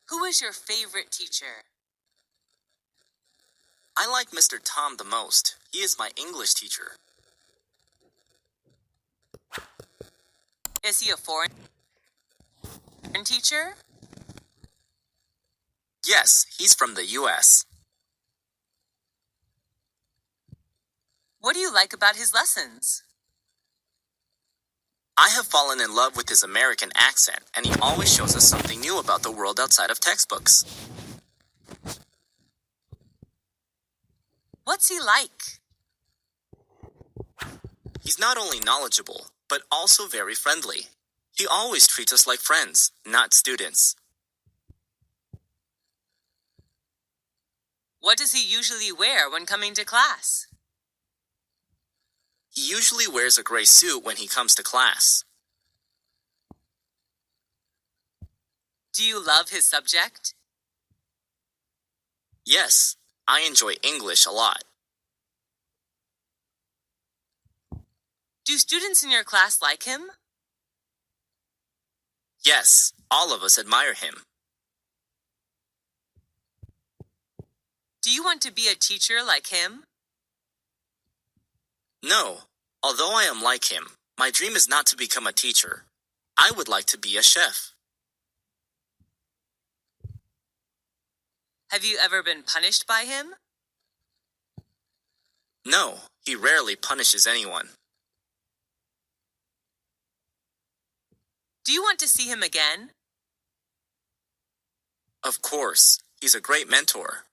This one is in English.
Who is your favorite teacher? I like Mr. Tom the most. He is my English teacher. Is he a foreign teacher? Yes, he's from the US. What do you like about his lessons? I have fallen in love with his American accent, and he always shows us something new about the world outside of textbooks. What's he like? He's not only knowledgeable, but also very friendly. He always treats us like friends, not students. What does he usually wear when coming to class? He usually wears a gray suit when he comes to class. Do you love his subject? Yes, I enjoy English a lot. Do students in your class like him? Yes, all of us admire him. Do you want to be a teacher like him? No, although I am like him, my dream is not to become a teacher. I would like to be a chef. Have you ever been punished by him? No, he rarely punishes anyone. Do you want to see him again? Of course, he's a great mentor.